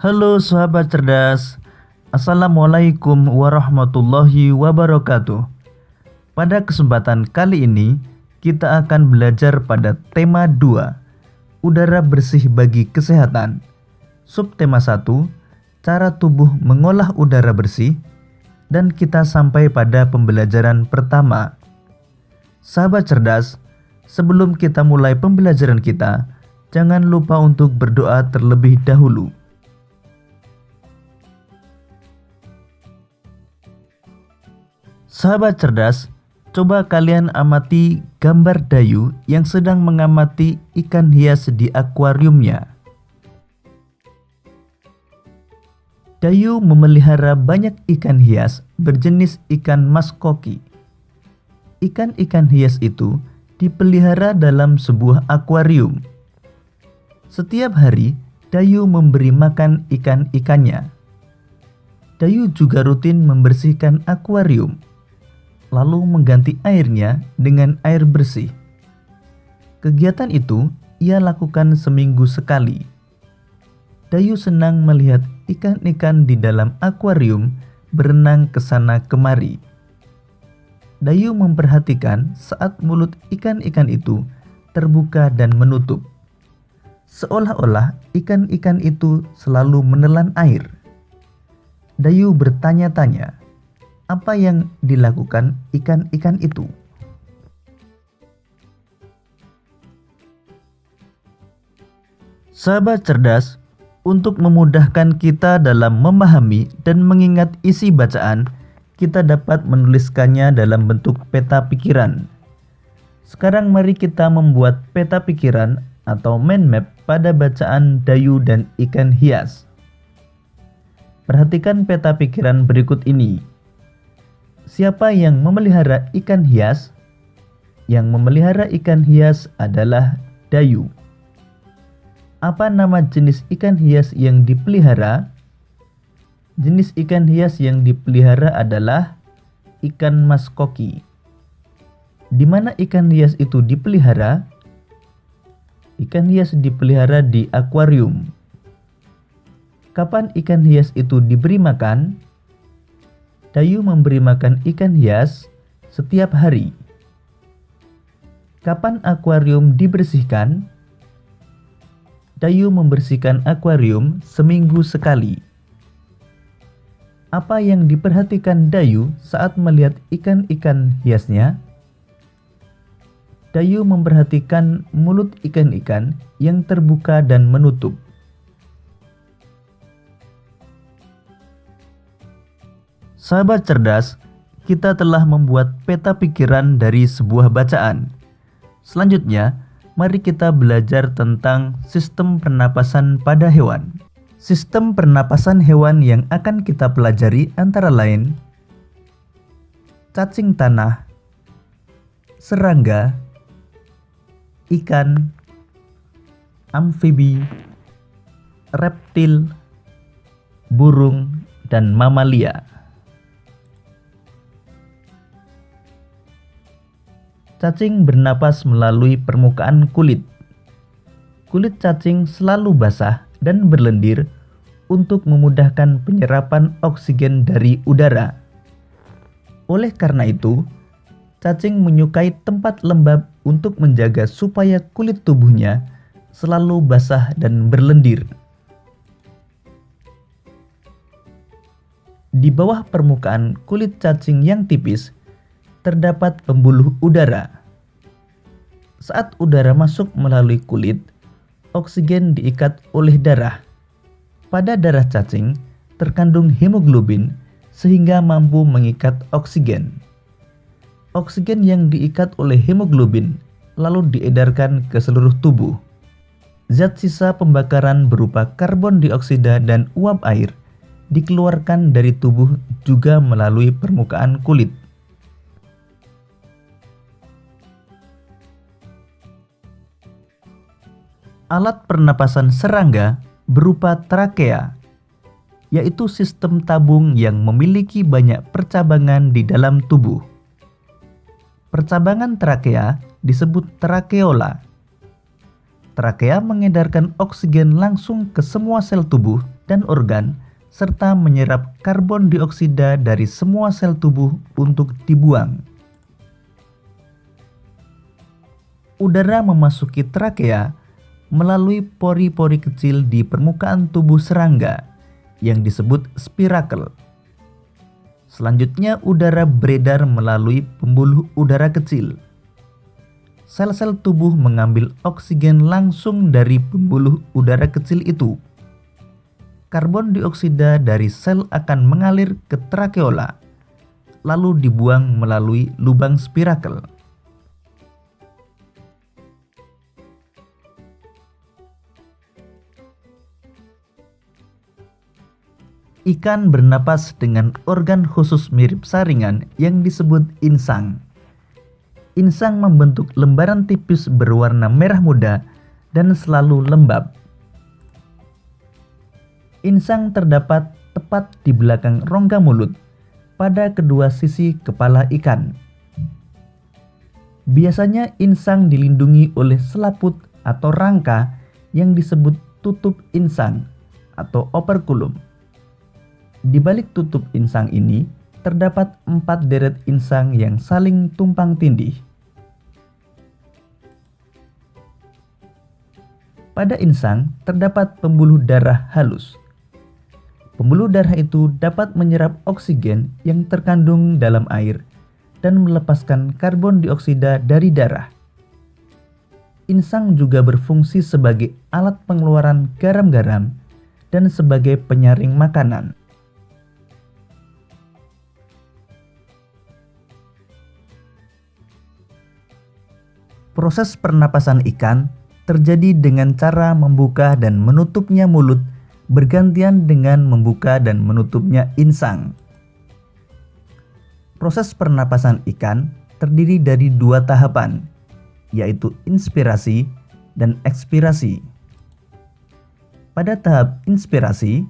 Halo sahabat cerdas, Assalamualaikum warahmatullahi wabarakatuh. Pada kesempatan kali ini, kita akan belajar pada tema 2, udara bersih bagi kesehatan. Subtema 1, cara tubuh mengolah udara bersih. Dan kita sampai pada pembelajaran pertama. Sahabat cerdas, sebelum kita mulai pembelajaran kita, jangan lupa untuk berdoa terlebih dahulu. Sahabat cerdas, coba kalian amati gambar Dayu yang sedang mengamati ikan hias di akuariumnya. Dayu memelihara banyak ikan hias berjenis ikan mas koki. Ikan-ikan hias itu dipelihara dalam sebuah akuarium. Setiap hari, Dayu memberi makan ikan-ikannya. Dayu juga rutin membersihkan akuarium, lalu mengganti airnya dengan air bersih. Kegiatan itu ia lakukan seminggu sekali. Dayu senang melihat ikan-ikan di dalam akuarium berenang ke sana kemari. Dayu memperhatikan saat mulut ikan-ikan itu terbuka dan menutup. Seolah-olah ikan-ikan itu selalu menelan air. Dayu bertanya-tanya, apa yang dilakukan ikan-ikan itu? Sahabat cerdas, untuk memudahkan kita dalam memahami dan mengingat isi bacaan, kita dapat menuliskannya dalam bentuk peta pikiran. Sekarang mari kita membuat peta pikiran atau mind map pada bacaan Dayu dan ikan hias. Perhatikan peta pikiran berikut ini. Siapa yang memelihara ikan hias? Yang memelihara ikan hias adalah Dayu. Apa nama jenis ikan hias yang dipelihara? Jenis ikan hias yang dipelihara adalah ikan mas koki. Di mana ikan hias itu dipelihara? Ikan hias dipelihara di akuarium. Kapan ikan hias itu diberi makan? Dayu memberi makan ikan hias setiap hari. Kapan akuarium dibersihkan? Dayu membersihkan akuarium seminggu sekali. Apa yang diperhatikan Dayu saat melihat ikan-ikan hiasnya? Dayu memperhatikan mulut ikan-ikan yang terbuka dan menutup. Sahabat cerdas, kita telah membuat peta pikiran dari sebuah bacaan. Selanjutnya, mari kita belajar tentang sistem pernapasan pada hewan. Sistem pernapasan hewan yang akan kita pelajari antara lain cacing tanah, serangga, ikan, amfibi, reptil, burung, dan mamalia. Cacing bernapas melalui permukaan kulit. Kulit cacing selalu basah dan berlendir untuk memudahkan penyerapan oksigen dari udara. Oleh karena itu, cacing menyukai tempat lembab untuk menjaga supaya kulit tubuhnya selalu basah dan berlendir. Di bawah permukaan kulit cacing yang tipis, terdapat pembuluh udara. Saat udara masuk melalui kulit, oksigen diikat oleh darah. Pada darah cacing terkandung hemoglobin sehingga mampu mengikat oksigen. Oksigen yang diikat oleh hemoglobin lalu diedarkan ke seluruh tubuh. Zat sisa pembakaran berupa karbon dioksida dan uap air dikeluarkan dari tubuh juga melalui permukaan kulit. Alat pernapasan serangga berupa trakea, yaitu sistem tabung yang memiliki banyak percabangan di dalam tubuh. Percabangan trakea disebut trakeola. Trakea mengedarkan oksigen langsung ke semua sel tubuh dan organ, serta menyerap karbon dioksida dari semua sel tubuh untuk dibuang. Udara memasuki trakea melalui pori-pori kecil di permukaan tubuh serangga yang disebut spirakel. Selanjutnya, udara beredar melalui pembuluh udara kecil. Sel-sel tubuh mengambil oksigen langsung dari pembuluh udara kecil itu. Karbon dioksida dari sel akan mengalir ke trakeola, lalu dibuang melalui lubang spirakel. Ikan bernapas dengan organ khusus mirip saringan yang disebut insang. Insang membentuk lembaran tipis berwarna merah muda dan selalu lembab. Insang terdapat tepat di belakang rongga mulut pada kedua sisi kepala ikan. Biasanya insang dilindungi oleh selaput atau rangka yang disebut tutup insang atau operculum. Di balik tutup insang ini terdapat 4 deret insang yang saling tumpang tindih. Pada insang terdapat pembuluh darah halus. Pembuluh darah itu dapat menyerap oksigen yang terkandung dalam air dan melepaskan karbon dioksida dari darah. Insang juga berfungsi sebagai alat pengeluaran garam-garam dan sebagai penyaring makanan. Proses pernapasan ikan terjadi dengan cara membuka dan menutupnya mulut bergantian dengan membuka dan menutupnya insang. Proses pernapasan ikan terdiri dari 2 tahapan, yaitu inspirasi dan ekspirasi. Pada tahap inspirasi,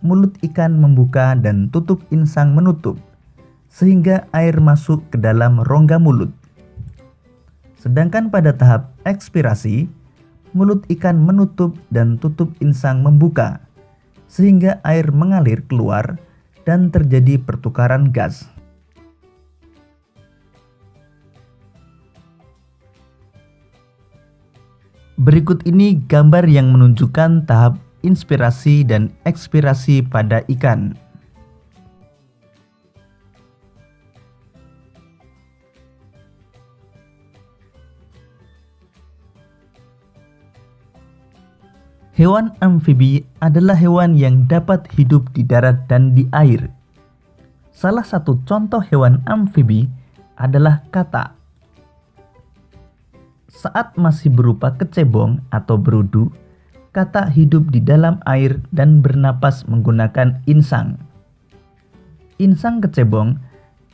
mulut ikan membuka dan tutup insang menutup, sehingga air masuk ke dalam rongga mulut. Sedangkan pada tahap ekspirasi, mulut ikan menutup dan tutup insang membuka, sehingga air mengalir keluar dan terjadi pertukaran gas. Berikut ini gambar yang menunjukkan tahap inspirasi dan ekspirasi pada ikan. Hewan amfibi adalah hewan yang dapat hidup di darat dan di air. Salah satu contoh hewan amfibi adalah katak. Saat masih berupa kecebong atau berudu, katak hidup di dalam air dan bernapas menggunakan insang. Insang kecebong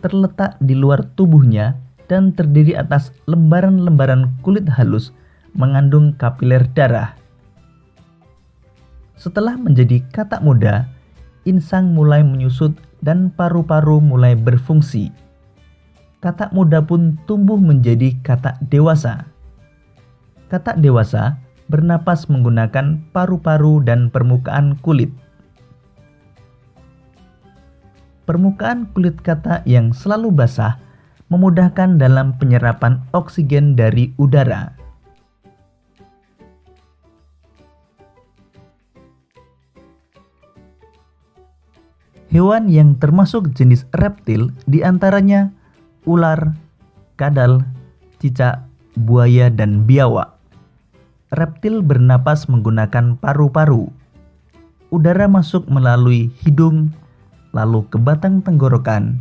terletak di luar tubuhnya dan terdiri atas lembaran-lembaran kulit halus mengandung kapiler darah. Setelah menjadi katak muda, insang mulai menyusut dan paru-paru mulai berfungsi. Katak muda pun tumbuh menjadi katak dewasa. Katak dewasa bernapas menggunakan paru-paru dan permukaan kulit. Permukaan kulit katak yang selalu basah memudahkan dalam penyerapan oksigen dari udara. Hewan yang termasuk jenis reptil diantaranya ular, kadal, cicak, buaya, dan biawak. Reptil bernapas menggunakan paru-paru. Udara masuk melalui hidung, lalu ke batang tenggorokan,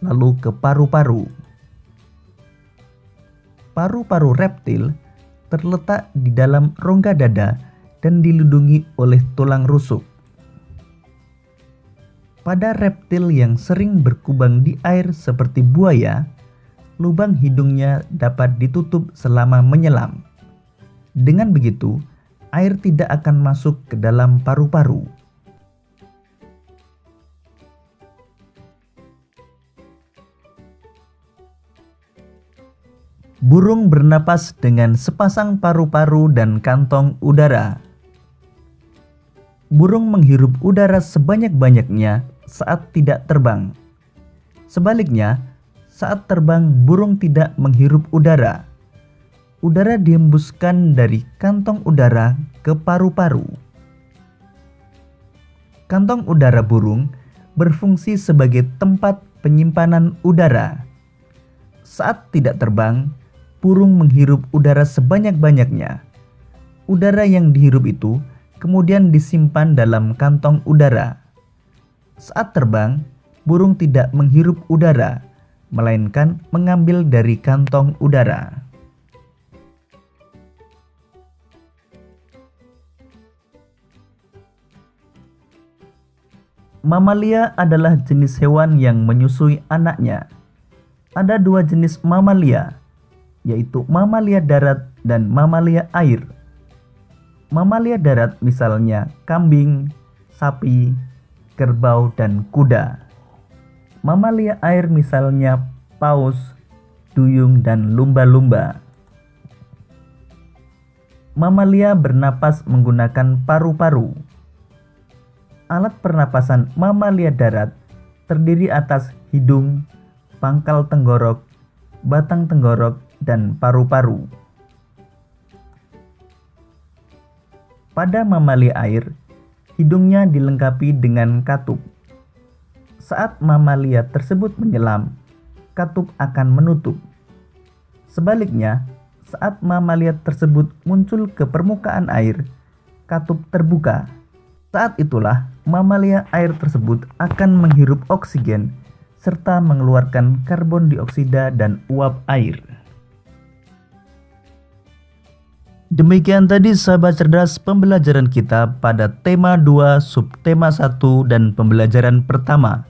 lalu ke paru-paru. Paru-paru reptil terletak di dalam rongga dada dan dilindungi oleh tulang rusuk. Pada reptil yang sering berkubang di air seperti buaya, lubang hidungnya dapat ditutup selama menyelam. Dengan begitu, air tidak akan masuk ke dalam paru-paru. Burung bernapas dengan sepasang paru-paru dan kantong udara. burung menghirup udara sebanyak-banyaknya saat tidak terbang. Sebaliknya, saat terbang burung tidak menghirup udara. Udara dihembuskan dari kantong udara ke paru-paru. Kantong udara burung berfungsi sebagai tempat penyimpanan udara. Saat tidak terbang, burung menghirup udara sebanyak-banyaknya. Udara yang dihirup itu kemudian disimpan dalam kantong udara. Saat terbang, burung tidak menghirup udara, melainkan mengambil dari kantong udara. Mamalia adalah jenis hewan yang menyusui anaknya. Ada dua jenis mamalia, yaitu mamalia darat dan mamalia air. Mamalia darat misalnya kambing, sapi, kerbau, dan kuda. Mamalia air misalnya paus, duyung, dan lumba-lumba. Mamalia bernapas menggunakan paru-paru. Alat pernapasan mamalia darat terdiri atas hidung, pangkal tenggorok, batang tenggorok, dan paru-paru. Pada mamalia air, hidungnya dilengkapi dengan katup. Saat mamalia tersebut menyelam, katup akan menutup. Sebaliknya, saat mamalia tersebut muncul ke permukaan air, katup terbuka. Saat itulah mamalia air tersebut akan menghirup oksigen serta mengeluarkan karbon dioksida dan uap air. Demikian tadi sahabat cerdas pembelajaran kita pada tema 2, subtema 1 dan pembelajaran pertama.